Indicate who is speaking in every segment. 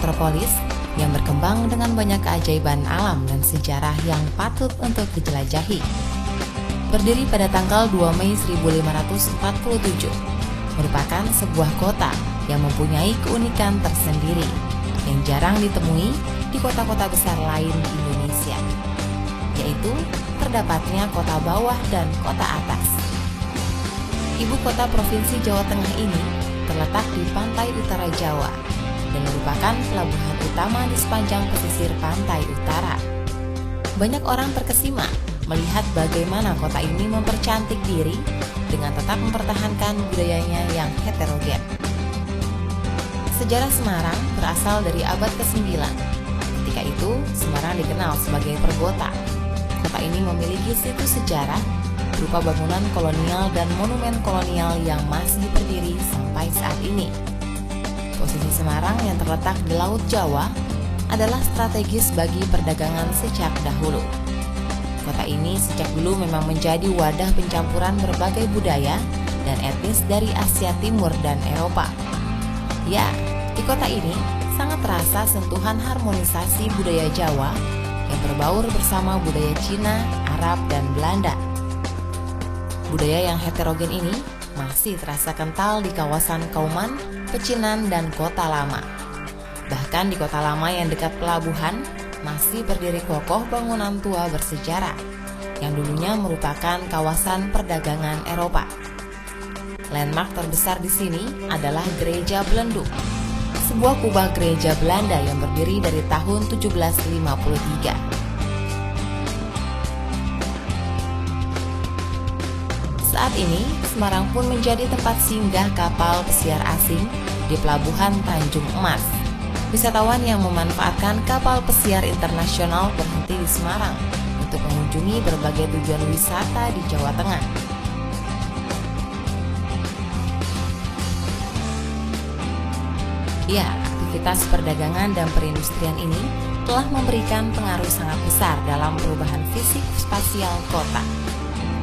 Speaker 1: metropolis yang berkembang dengan banyak keajaiban alam dan sejarah yang patut untuk dijelajahi. Berdiri pada tanggal 2 Mei 1547, merupakan sebuah kota yang mempunyai keunikan tersendiri yang jarang ditemui di kota-kota besar lain di Indonesia, yaitu terdapatnya kota bawah dan kota atas. Ibu kota Provinsi Jawa Tengah ini terletak di pantai utara Jawa dan merupakan pelabuhan utama di sepanjang pesisir pantai utara. Banyak orang terkesima melihat bagaimana kota ini mempercantik diri dengan tetap mempertahankan budayanya yang heterogen. Sejarah Semarang berasal dari abad ke-9. Ketika itu, Semarang dikenal sebagai pergota. Kota ini memiliki situs sejarah berupa bangunan kolonial dan monumen kolonial yang masih berdiri sampai saat ini. Posisi Semarang yang terletak di Laut Jawa adalah strategis bagi perdagangan sejak dahulu. Kota ini sejak dulu memang menjadi wadah pencampuran berbagai budaya dan etnis dari Asia Timur dan Eropa. Ya, di kota ini sangat terasa sentuhan harmonisasi budaya Jawa yang berbaur bersama budaya Cina, Arab, dan Belanda. Budaya yang heterogen ini masih terasa kental di kawasan Kauman, Pecinan, dan Kota Lama. Bahkan di Kota Lama yang dekat pelabuhan, masih berdiri kokoh bangunan tua bersejarah yang dulunya merupakan kawasan perdagangan Eropa. Landmark terbesar di sini adalah Gereja Belenduk, sebuah kubah gereja Belanda yang berdiri dari tahun 1753. Saat ini, Semarang pun menjadi tempat singgah kapal pesiar asing di Pelabuhan Tanjung Emas. Wisatawan yang memanfaatkan kapal pesiar internasional berhenti di Semarang untuk mengunjungi berbagai tujuan wisata di Jawa Tengah. Ya, aktivitas perdagangan dan perindustrian ini telah memberikan pengaruh sangat besar dalam perubahan fisik spasial kota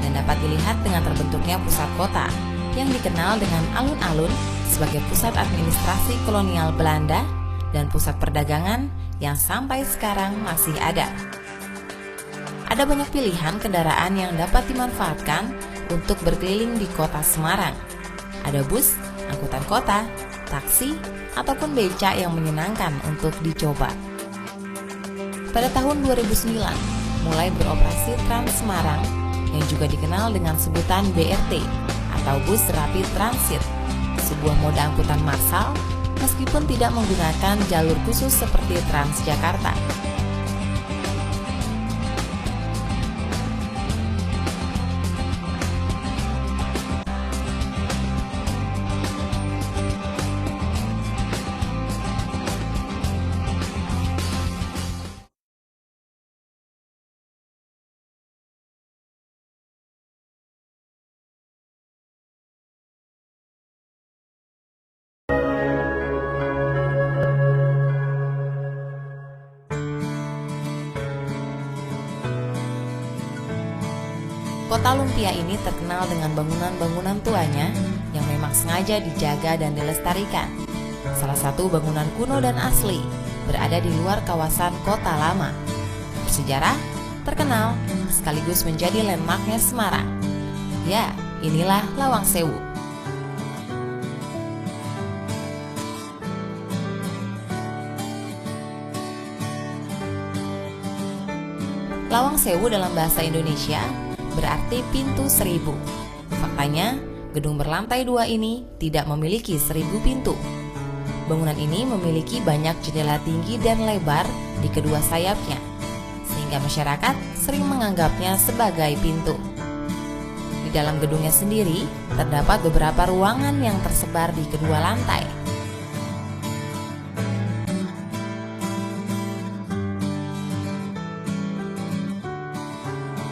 Speaker 1: dan dapat dilihat dengan terbentuknya pusat kota yang dikenal dengan alun-alun sebagai pusat administrasi kolonial Belanda dan pusat perdagangan yang sampai sekarang masih ada. Ada banyak pilihan kendaraan yang dapat dimanfaatkan untuk berkeliling di kota Semarang. Ada bus, angkutan kota, taksi, ataupun becak yang menyenangkan untuk dicoba. Pada tahun 2009, mulai beroperasi Trans Semarang yang juga dikenal dengan sebutan BRT atau Bus Rapid Transit, sebuah moda angkutan massal meskipun tidak menggunakan jalur khusus seperti Transjakarta. Kota Lumpia ini terkenal dengan bangunan-bangunan tuanya yang memang sengaja dijaga dan dilestarikan. Salah satu bangunan kuno dan asli berada di luar kawasan Kota Lama. Bersejarah, terkenal, sekaligus menjadi landmarknya Semarang. Ya, inilah Lawang Sewu. Lawang Sewu dalam bahasa Indonesia berarti pintu 1000. Faktanya, gedung berlantai 2 ini tidak memiliki 1000 pintu. Bangunan ini memiliki banyak jendela tinggi dan lebar di kedua sayapnya, sehingga masyarakat sering menganggapnya sebagai pintu. Di dalam gedungnya sendiri, terdapat beberapa ruangan yang tersebar di kedua lantai.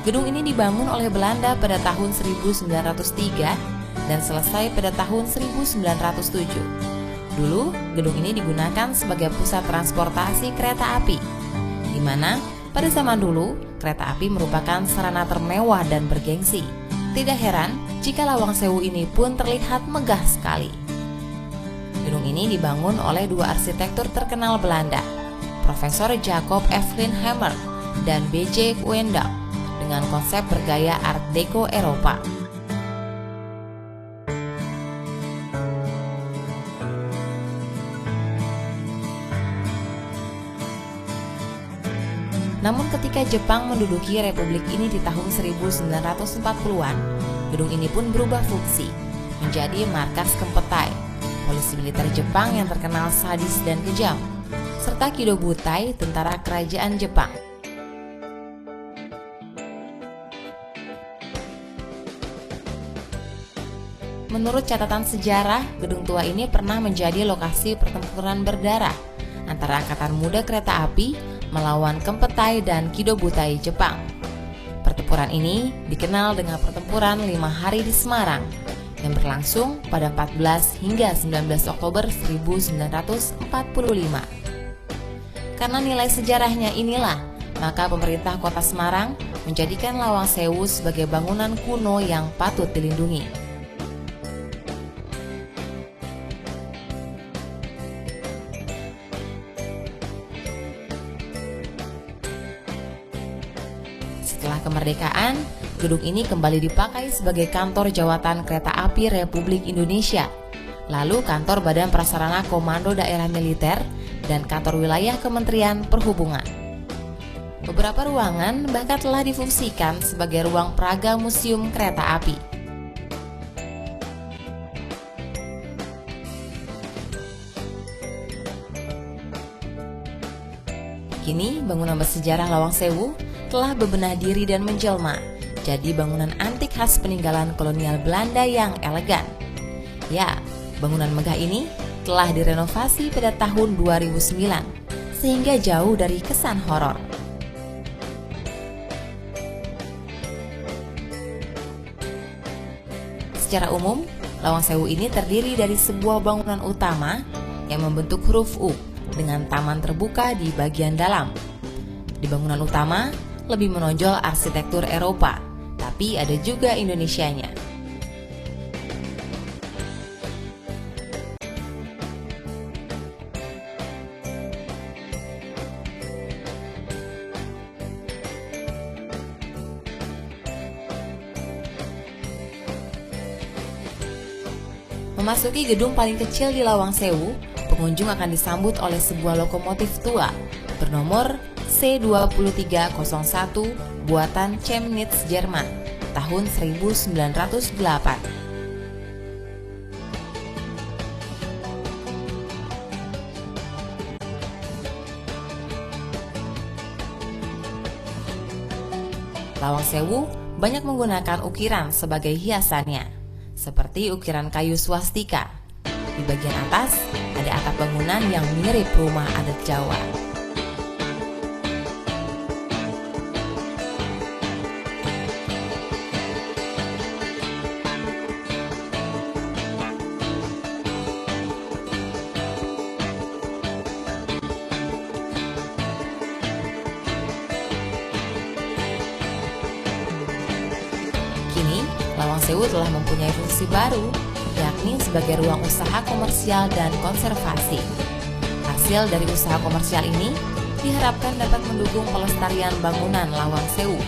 Speaker 1: Gedung ini dibangun oleh Belanda pada tahun 1903 dan selesai pada tahun 1907. Dulu, gedung ini digunakan sebagai pusat transportasi kereta api, di mana pada zaman dulu kereta api merupakan sarana termewah dan bergengsi. Tidak heran jika Lawang Sewu ini pun terlihat megah sekali. Gedung ini dibangun oleh dua arsitektur terkenal Belanda, Profesor Jacob Evelyn Hammer dan B.J. Wendell, dengan konsep bergaya Art Deco Eropa. Namun ketika Jepang menduduki republik ini di tahun 1940-an, gedung ini pun berubah fungsi menjadi markas Kempetai, polisi militer Jepang yang terkenal sadis dan kejam, serta Kido Butai, tentara kerajaan Jepang. Menurut catatan sejarah, gedung tua ini pernah menjadi lokasi pertempuran berdarah antara Angkatan Muda Kereta Api melawan Kempetai dan Kido Butai Jepang. Pertempuran ini dikenal dengan Pertempuran 5 Hari di Semarang yang berlangsung pada 14 hingga 19 Oktober 1945. Karena nilai sejarahnya inilah, maka pemerintah Kota Semarang menjadikan Lawang Sewu sebagai bangunan kuno yang patut dilindungi. Setelah kemerdekaan, gedung ini kembali dipakai sebagai kantor jawatan kereta api Republik Indonesia, lalu kantor Badan Prasarana Komando Daerah Militer, dan kantor wilayah Kementerian Perhubungan. Beberapa ruangan bahkan telah difungsikan sebagai ruang peraga Museum Kereta Api. Kini, bangunan bersejarah Lawang Sewu telah bebenah diri dan menjelma jadi bangunan antik khas peninggalan kolonial Belanda yang elegan. Ya, bangunan megah ini telah direnovasi pada tahun 2009 sehingga jauh dari kesan horor. Secara umum, Lawang Sewu ini terdiri dari sebuah bangunan utama yang membentuk huruf U dengan taman terbuka di bagian dalam. Di bangunan utama lebih menonjol arsitektur Eropa, tapi ada juga Indonesianya. Memasuki gedung paling kecil di Lawang Sewu, pengunjung akan disambut oleh sebuah lokomotif tua bernomor C2301 buatan Chemnitz Jerman tahun 1908. Lawang Sewu banyak menggunakan ukiran sebagai hiasannya, seperti ukiran kayu swastika. Di bagian atas ada atap bangunan yang mirip rumah adat Jawa. Kini, Lawang Sewu telah mempunyai fungsi baru, yakni sebagai ruang usaha komersial dan konservasi. Hasil dari usaha komersial ini diharapkan dapat mendukung pelestarian bangunan Lawang Sewu.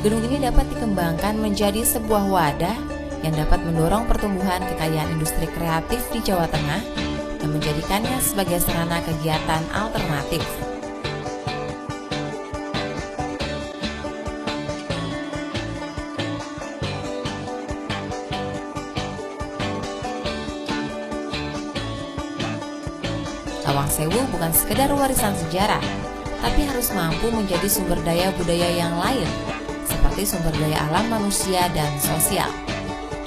Speaker 1: Gedung ini dapat dikembangkan menjadi sebuah wadah yang dapat mendorong pertumbuhan kekayaan industri kreatif di Jawa Tengah dan menjadikannya sebagai sarana kegiatan alternatif. Lawang Sewu bukan sekedar warisan sejarah, tapi harus mampu menjadi sumber daya budaya yang lain, seperti sumber daya alam manusia dan sosial.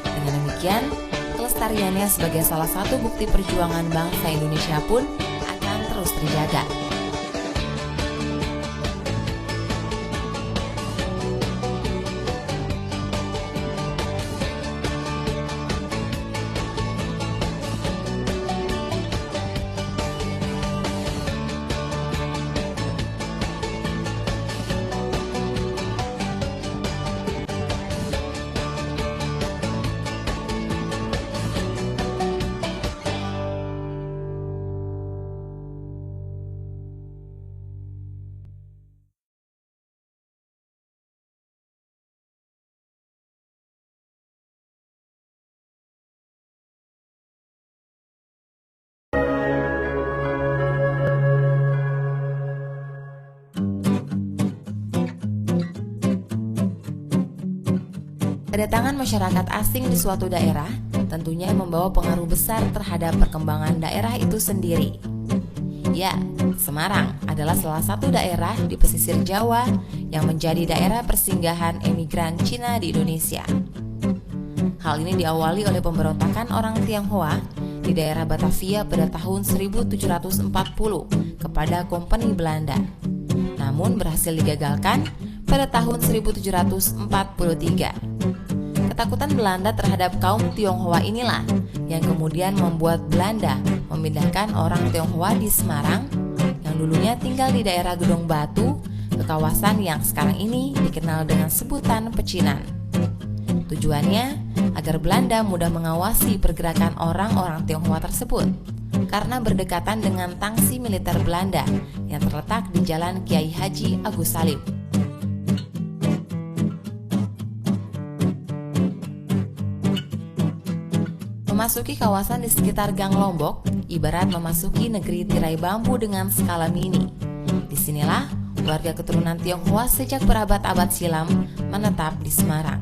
Speaker 1: Dengan demikian, kelestariannya sebagai salah satu bukti perjuangan bangsa Indonesia pun akan terus terjaga. Kedatangan masyarakat asing di suatu daerah tentunya membawa pengaruh besar terhadap perkembangan daerah itu sendiri. Ya, Semarang adalah salah satu daerah di pesisir Jawa yang menjadi daerah persinggahan emigran Cina di Indonesia. Hal ini diawali oleh pemberontakan orang Tionghoa di daerah Batavia pada tahun 1740 kepada Kompeni Belanda. Namun berhasil digagalkan pada tahun 1743. Ketakutan Belanda terhadap kaum Tionghoa inilah yang kemudian membuat Belanda memindahkan orang Tionghoa di Semarang yang dulunya tinggal di daerah Gedong Batu ke kawasan yang sekarang ini dikenal dengan sebutan Pecinan. Tujuannya agar Belanda mudah mengawasi pergerakan orang-orang Tionghoa tersebut karena berdekatan dengan tangsi militer Belanda yang terletak di Jalan Kiai Haji Agus Salim. Memasuki kawasan di sekitar Gang Lombok ibarat memasuki negeri tirai bambu dengan skala mini. Disinilah warga keturunan Tionghoa sejak berabad-abad silam menetap di Semarang.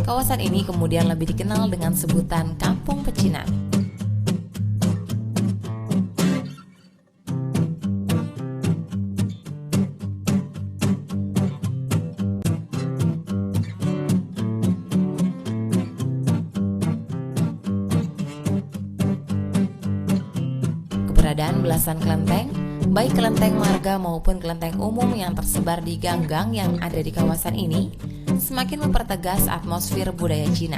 Speaker 1: Kawasan ini kemudian lebih dikenal dengan sebutan Kampung Pecinan. Keberadaan belasan kelenteng, baik kelenteng marga maupun kelenteng umum yang tersebar di gang-gang yang ada di kawasan ini, semakin mempertegas atmosfer budaya Cina.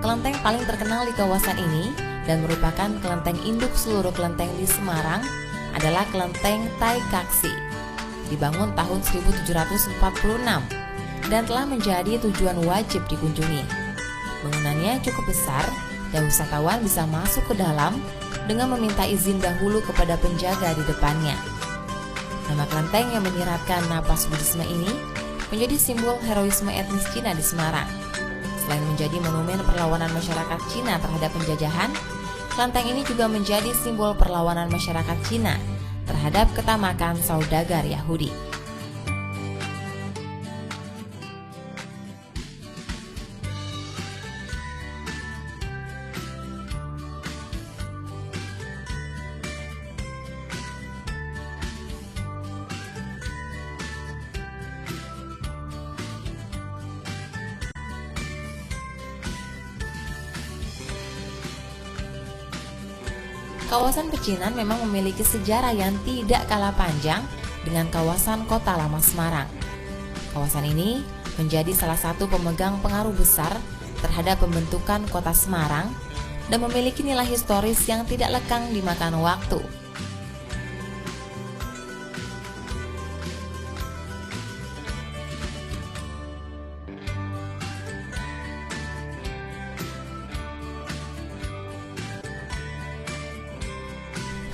Speaker 1: Kelenteng paling terkenal di kawasan ini dan merupakan kelenteng induk seluruh kelenteng di Semarang adalah Kelenteng Tai Kaksi, dibangun tahun 1746 dan telah menjadi tujuan wajib dikunjungi. Bangunannya cukup besar dan wisatawan bisa masuk ke dalam dengan meminta izin dahulu kepada penjaga di depannya. Nama kelenteng yang menyiratkan napas Buddhisme ini menjadi simbol heroisme etnis Cina di Semarang. Selain menjadi monumen perlawanan masyarakat Cina terhadap penjajahan, kelenteng ini juga menjadi simbol perlawanan masyarakat Cina terhadap ketamakan saudagar Yahudi. Kawasan Pecinan memang memiliki sejarah yang tidak kalah panjang dengan kawasan Kota Lama Semarang. Kawasan ini menjadi salah satu pemegang pengaruh besar terhadap pembentukan Kota Semarang dan memiliki nilai historis yang tidak lekang dimakan waktu.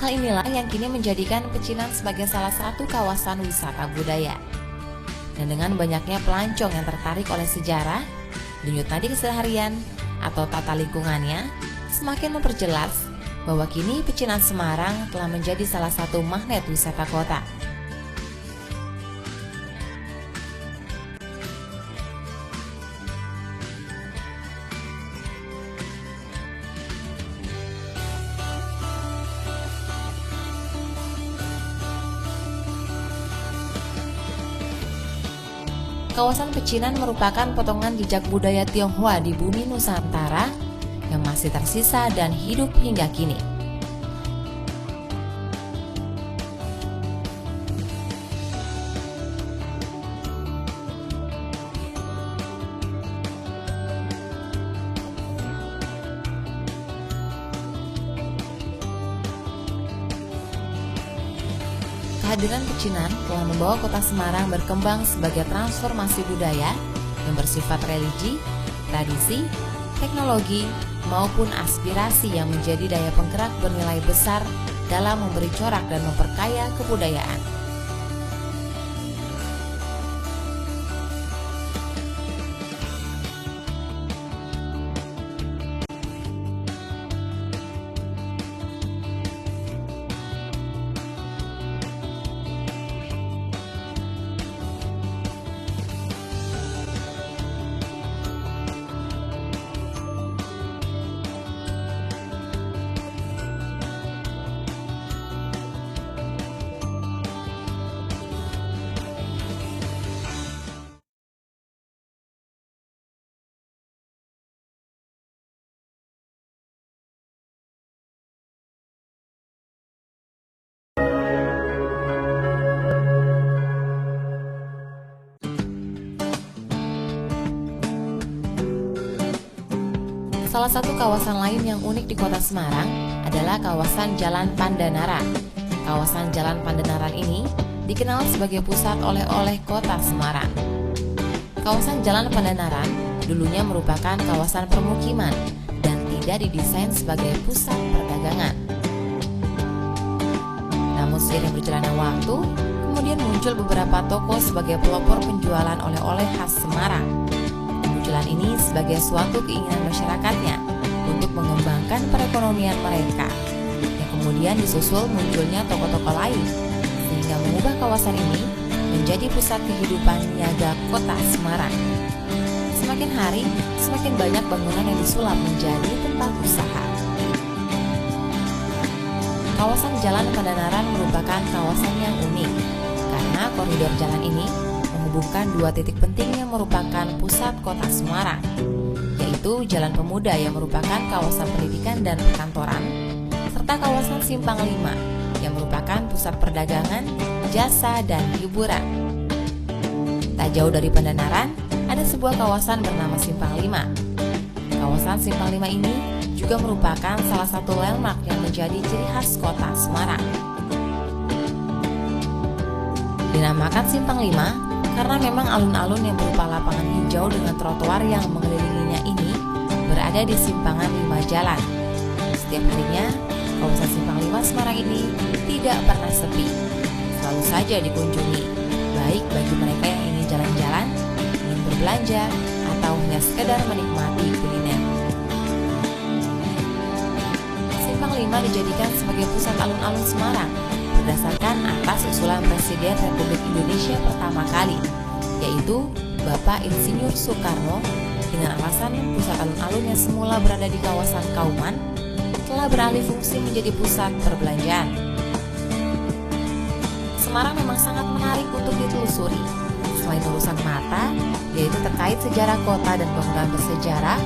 Speaker 1: Hal inilah yang kini menjadikan Pecinan sebagai salah satu kawasan wisata budaya. Dan dengan banyaknya pelancong yang tertarik oleh sejarah, denyut nadi keseharian, atau tata lingkungannya, semakin memperjelas bahwa kini Pecinan Semarang telah menjadi salah satu magnet wisata kota. Kawasan Pecinan merupakan potongan jejak budaya Tionghoa di bumi Nusantara yang masih tersisa dan hidup hingga kini. Kehadiran Pecinan telah membawa kota Semarang berkembang sebagai transformasi budaya yang bersifat religi, tradisi, teknologi, maupun aspirasi yang menjadi daya penggerak bernilai besar dalam memberi corak dan memperkaya kebudayaan. Salah satu kawasan lain yang unik di kota Semarang adalah kawasan Jalan Pandanaran. Kawasan Jalan Pandanaran ini dikenal sebagai pusat oleh-oleh kota Semarang. Kawasan Jalan Pandanaran dulunya merupakan kawasan permukiman dan tidak didesain sebagai pusat perdagangan. Namun seiring berjalannya waktu, kemudian muncul beberapa toko sebagai pelopor penjualan oleh-oleh khas Semarang. Kemunculan ini sebagai suatu keinginan masyarakatnya untuk mengembangkan perekonomian mereka, yang kemudian disusul munculnya toko-toko lain, sehingga mengubah kawasan ini menjadi pusat kehidupan niaga kota Semarang. Semakin hari, semakin banyak bangunan yang disulap menjadi tempat usaha. Kawasan Jalan Pandanaran merupakan kawasan yang unik, karena koridor jalan ini menghubungkan dua titik penting yang merupakan pusat kota Semarang, yaitu Jalan Pemuda yang merupakan kawasan pendidikan dan perkantoran, serta kawasan Simpang 5 yang merupakan pusat perdagangan, jasa, dan hiburan. Tak jauh dari Pandanaran, ada sebuah kawasan bernama Simpang 5. Kawasan Simpang 5 ini juga merupakan salah satu landmark yang menjadi ciri khas kota Semarang. Dinamakan Simpang 5 karena memang alun-alun yang berupa lapangan hijau dengan trotoar yang mengelilinginya ini berada di simpangan 5 jalan. Setiap harinya, kawasan Simpang 5 Semarang ini tidak pernah sepi, selalu saja dikunjungi, baik bagi mereka yang ingin jalan-jalan, ingin berbelanja, atau hanya sekedar menikmati kuliner. Simpang 5 dijadikan sebagai pusat alun-alun Semarang berdasarkan atas usulan Presiden Republik Indonesia pertama kali, yaitu Bapak Insinyur Soekarno, dengan alasan pusat alun-alun yang semula berada di kawasan Kauman telah beralih fungsi menjadi pusat perbelanjaan. Semarang memang sangat menarik untuk ditelusuri. Selain urusan mata, yaitu terkait sejarah kota dan bangunan bersejarah,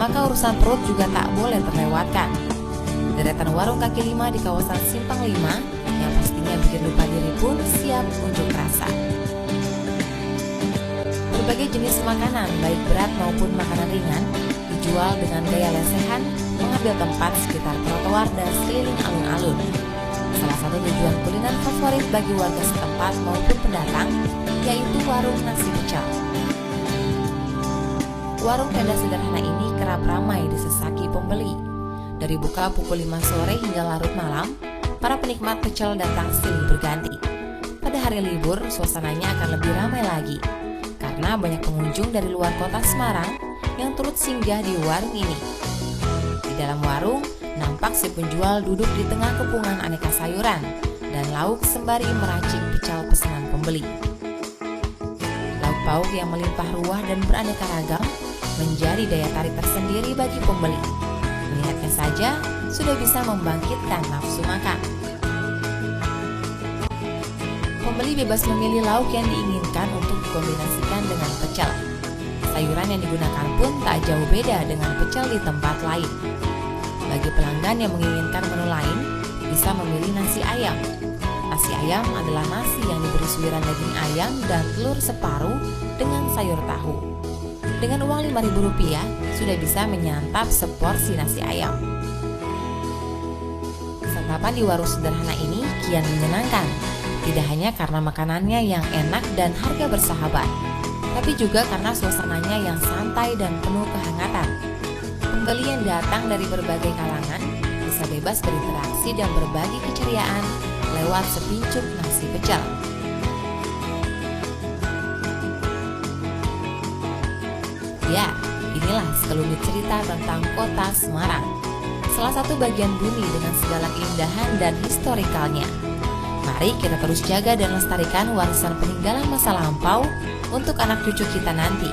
Speaker 1: maka urusan perut juga tak boleh terlewatkan. Deretan warung kaki lima di kawasan Simpang 5 yang pastinya bikin lupa diri pun siap unjuk rasa. Berbagai jenis makanan, baik berat maupun makanan ringan, dijual dengan gaya lesehan, mengambil tempat sekitar trotoar dan sekeliling alun-alun. Salah satu tujuan kuliner favorit bagi warga setempat maupun pendatang, yaitu warung nasi pecel. Warung tenda sederhana ini kerap ramai disesaki pembeli. Dari buka pukul 5 sore hingga larut malam, para penikmat pecel datang silih berganti. Pada hari libur, suasananya akan lebih ramai lagi, karena banyak pengunjung dari luar kota Semarang yang turut singgah di warung ini. Di dalam warung, nampak si penjual duduk di tengah kepungan aneka sayuran dan lauk sembari meracik pecel pesanan pembeli. Lauk pauk yang melimpah ruah dan beraneka ragam menjadi daya tarik tersendiri bagi pembeli. Melihatnya saja sudah bisa membangkitkan nafsu makan. Pembeli bebas memilih lauk yang diinginkan untuk dikombinasikan dengan pecel. Sayuran yang digunakan pun tak jauh beda dengan pecel di tempat lain. Bagi pelanggan yang menginginkan menu lain, bisa memilih nasi ayam. Nasi ayam adalah nasi yang diberi suiran daging ayam dan telur separuh dengan sayur tahu. Dengan uang Rp5.000 sudah bisa menyantap seporsi nasi ayam. Santapan di warung sederhana ini kian menyenangkan, tidak hanya karena makanannya yang enak dan harga bersahabat, tapi juga karena suasananya yang santai dan penuh kehangatan. Pembeli yang datang dari berbagai kalangan bisa bebas berinteraksi dan berbagi keceriaan lewat sepincuk nasi pecel. Ya, inilah sekelumit cerita tentang kota Semarang, salah satu bagian bumi dengan segala keindahan dan historikalnya. Mari kita terus jaga dan lestarikan warisan peninggalan masa lampau untuk anak cucu kita nanti.